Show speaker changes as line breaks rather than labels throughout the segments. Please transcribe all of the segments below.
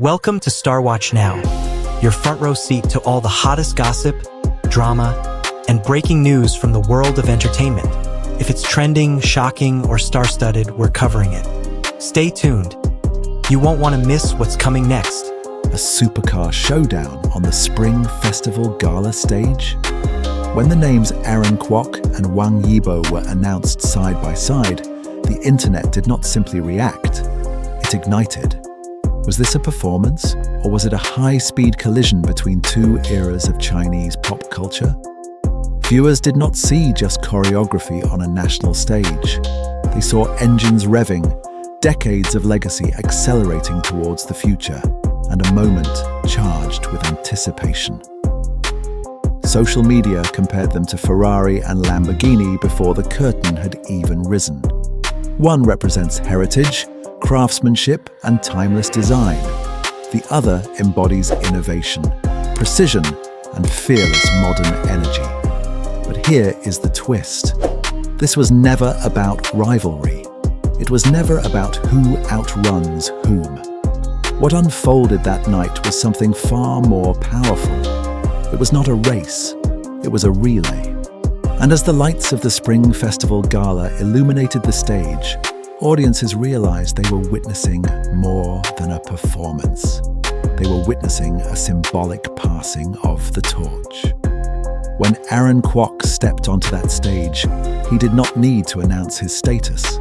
Welcome to StarWatch Now, your front row seat to all the hottest gossip, drama, and breaking news from the world of entertainment. If it's trending, shocking, or star-studded, we're covering it. Stay tuned. You won't want to miss what's coming next.
A Supercar Showdown on the Spring Festival Gala stage? When the names Kwok and Wang Yibo were announced side by side, the internet did not simply react, it ignited. Was this a performance, or was it a high-speed collision between two eras of Chinese pop culture? Viewers did not see just choreography on a national stage. They saw engines revving, decades of legacy accelerating towards the future, and a moment charged with anticipation. Social media compared them to Ferrari and Lamborghini before the curtain had even risen. One represents heritage, craftsmanship, and timeless design. The other embodies innovation, precision, and fearless modern energy. But here is the twist. This was never about rivalry. It was never about who outruns whom. What unfolded that night was something far more powerful. It was not a race, it was a relay. And as the lights of the Spring Festival Gala illuminated the stage, audiences realized they were witnessing more than a performance. They were witnessing a symbolic passing of the torch. When Kwok stepped onto that stage, he did not need to announce his status.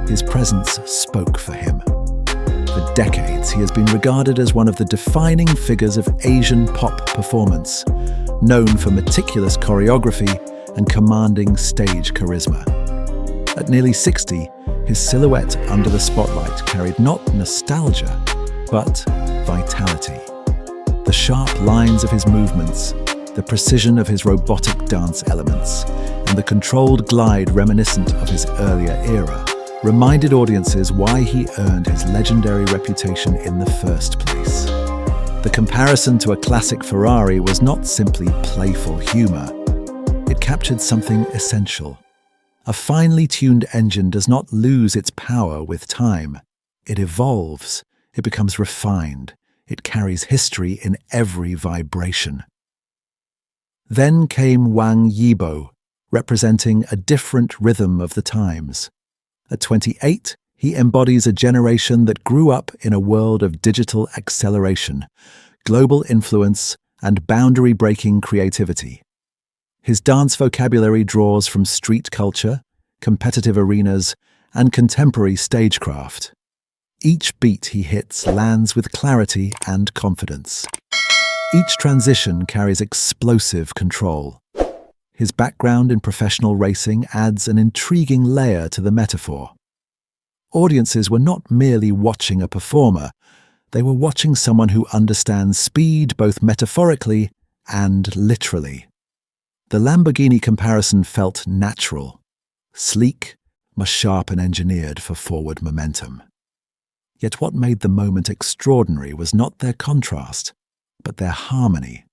His presence spoke for him. For decades, he has been regarded as one of the defining figures of Asian pop performance, known for meticulous choreography and commanding stage charisma. At nearly 60, his silhouette under the spotlight carried not nostalgia, but vitality. The sharp lines of his movements, the precision of his robotic dance elements, and the controlled glide reminiscent of his earlier era reminded audiences why he earned his legendary reputation in the first place. The comparison to a classic Ferrari was not simply playful humor. It captured something essential. A finely tuned engine does not lose its power with time. It evolves. It becomes refined. It carries history in every vibration. Then came Wang Yibo, representing a different rhythm of the times. At 28, he embodies a generation that grew up in a world of digital acceleration, global influence, and boundary-breaking creativity. His dance vocabulary draws from street culture, competitive arenas, and contemporary stagecraft. Each beat he hits lands with clarity and confidence. Each transition carries explosive control. His background in professional racing adds an intriguing layer to the metaphor. Audiences were not merely watching a performer, they were watching someone who understands speed both metaphorically and literally. The Lamborghini comparison felt natural, sleek, but sharp and engineered for forward momentum. Yet what made the moment extraordinary was not their contrast, but their harmony.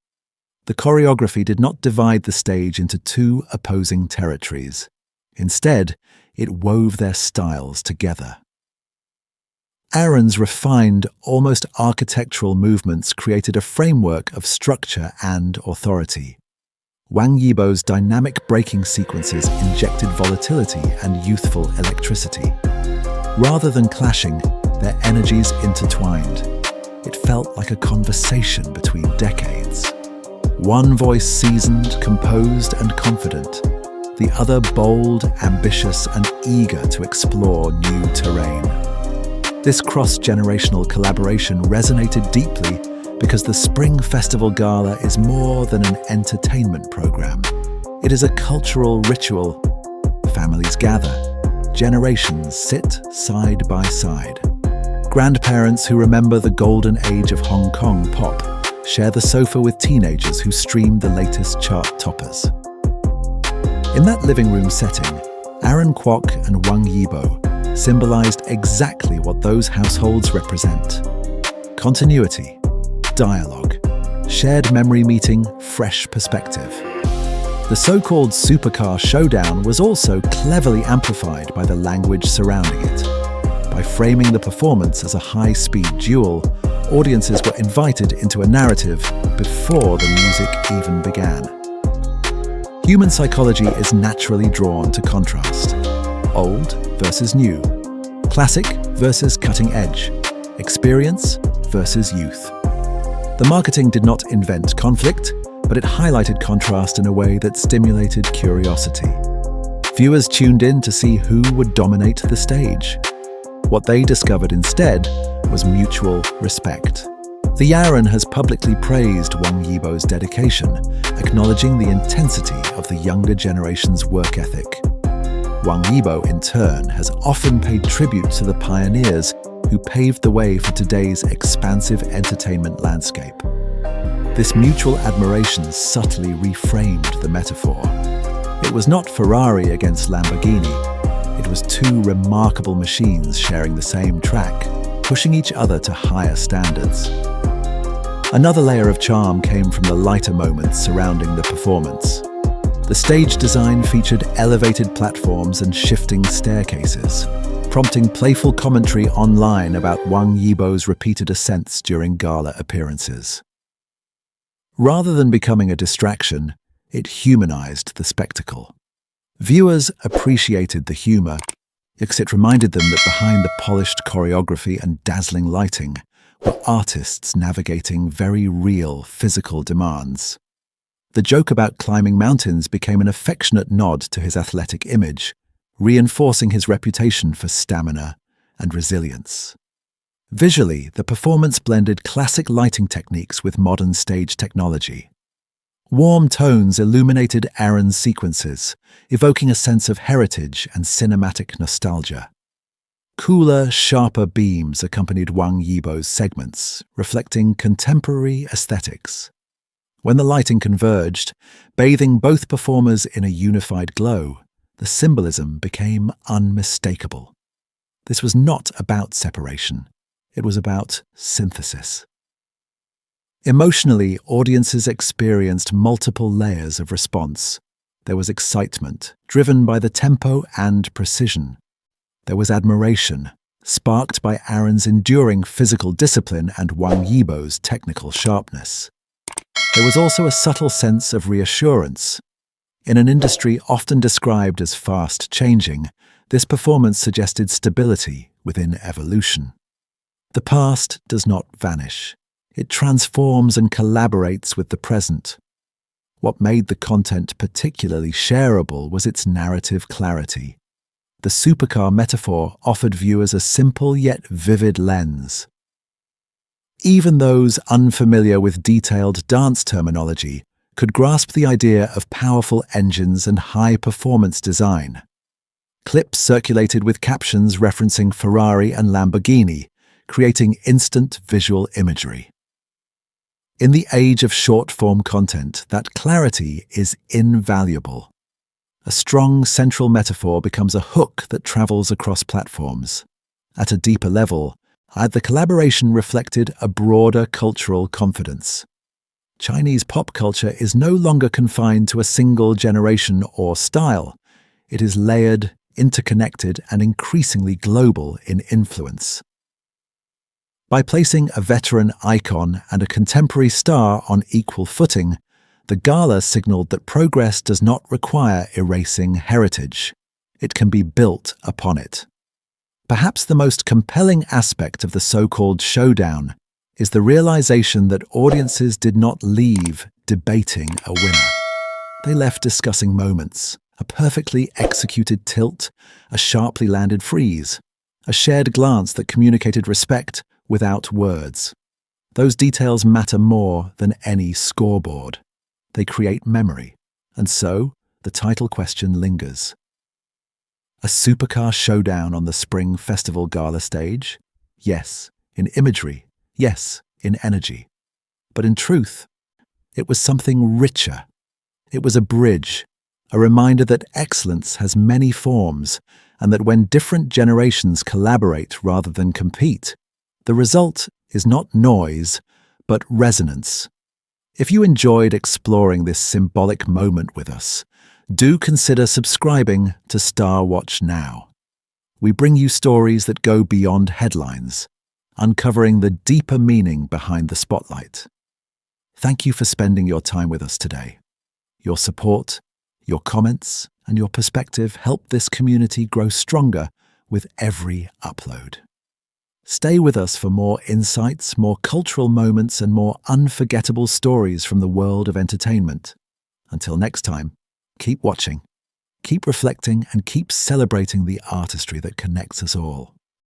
The choreography did not divide the stage into two opposing territories. Instead, it wove their styles together. Aaron's refined, almost architectural movements created a framework of structure and authority. Wang Yibo's dynamic braking sequences injected volatility and youthful electricity. Rather than clashing, their energies intertwined. It felt like a conversation between decades. One voice seasoned, composed, and confident. The other bold, ambitious, and eager to explore new terrain. This cross-generational collaboration resonated deeply because the Spring Festival Gala is more than an entertainment program. It is a cultural ritual. Families gather. Generations sit side by side. Grandparents who remember the golden age of Hong Kong pop share the sofa with teenagers who stream the latest chart toppers. In that living room setting, Kwok and Wang Yibo symbolized exactly what those households represent. Continuity, dialogue, shared memory meeting fresh perspective. The so-called Supercar Showdown was also cleverly amplified by the language surrounding it. By framing the performance as a high-speed duel, audiences were invited into a narrative before the music even began. Human psychology is naturally drawn to contrast. Old versus new. Classic versus cutting edge. Experience versus youth. The marketing did not invent conflict, but it highlighted contrast in a way that stimulated curiosity. Viewers tuned in to see who would dominate the stage. What they discovered instead was mutual respect. The Yaran has publicly praised Wang Yibo's dedication, acknowledging the intensity of the younger generation's work ethic. Wang Yibo, in turn, has often paid tribute to the pioneers who paved the way for today's expansive entertainment landscape. This mutual admiration subtly reframed the metaphor. It was not Ferrari against Lamborghini. It was two remarkable machines sharing the same track, pushing each other to higher standards. Another layer of charm came from the lighter moments surrounding the performance. The stage design featured elevated platforms and shifting staircases, prompting playful commentary online about Wang Yibo's repeated ascents during gala appearances. Rather than becoming a distraction, it humanized the spectacle. Viewers appreciated the humor, because it reminded them that behind the polished choreography and dazzling lighting were artists navigating very real physical demands. The joke about climbing mountains became an affectionate nod to his athletic image, reinforcing his reputation for stamina and resilience. Visually, the performance blended classic lighting techniques with modern stage technology. Warm tones illuminated Aaron's sequences, evoking a sense of heritage and cinematic nostalgia. Cooler, sharper beams accompanied Wang Yibo's segments, reflecting contemporary aesthetics. When the lighting converged, bathing both performers in a unified glow, the symbolism became unmistakable. This was not about separation. It was about synthesis. Emotionally, audiences experienced multiple layers of response. There was excitement, driven by the tempo and precision. There was admiration, sparked by Aaron's enduring physical discipline and Wang Yibo's technical sharpness. There was also a subtle sense of reassurance. In an industry often described as fast-changing, this performance suggested stability within evolution. The past does not vanish. It transforms and collaborates with the present. What made the content particularly shareable was its narrative clarity. The supercar metaphor offered viewers a simple yet vivid lens. Even those unfamiliar with detailed dance terminology could grasp the idea of powerful engines and high-performance design. Clips circulated with captions referencing Ferrari and Lamborghini, creating instant visual imagery. In the age of short-form content, that clarity is invaluable. A strong central metaphor becomes a hook that travels across platforms. At a deeper level, the collaboration reflected a broader cultural confidence. Chinese pop culture is no longer confined to a single generation or style. It is layered, interconnected, and increasingly global in influence. By placing a veteran icon and a contemporary star on equal footing, the Gala signaled that progress does not require erasing heritage. It can be built upon it. Perhaps the most compelling aspect of the so-called showdown is the realization that audiences did not leave debating a winner. They left discussing moments, a perfectly executed tilt, a sharply landed freeze, a shared glance that communicated respect without words. Those details matter more than any scoreboard. They create memory, and so the title question lingers. A supercar showdown on the Spring Festival Gala stage? Yes, in imagery. Yes, in energy. But in truth, it was something richer. It was a bridge, a reminder that excellence has many forms, and that when different generations collaborate rather than compete, the result is not noise, but resonance. If you enjoyed exploring this symbolic moment with us, do consider subscribing to StarWatch Now. We bring you stories that go beyond headlines, uncovering the deeper meaning behind the spotlight. Thank you for spending your time with us today. Your support, your comments, and your perspective help this community grow stronger with every upload. Stay with us for more insights, more cultural moments, and more unforgettable stories from the world of entertainment. Until next time, keep watching, keep reflecting, and keep celebrating the artistry that connects us all.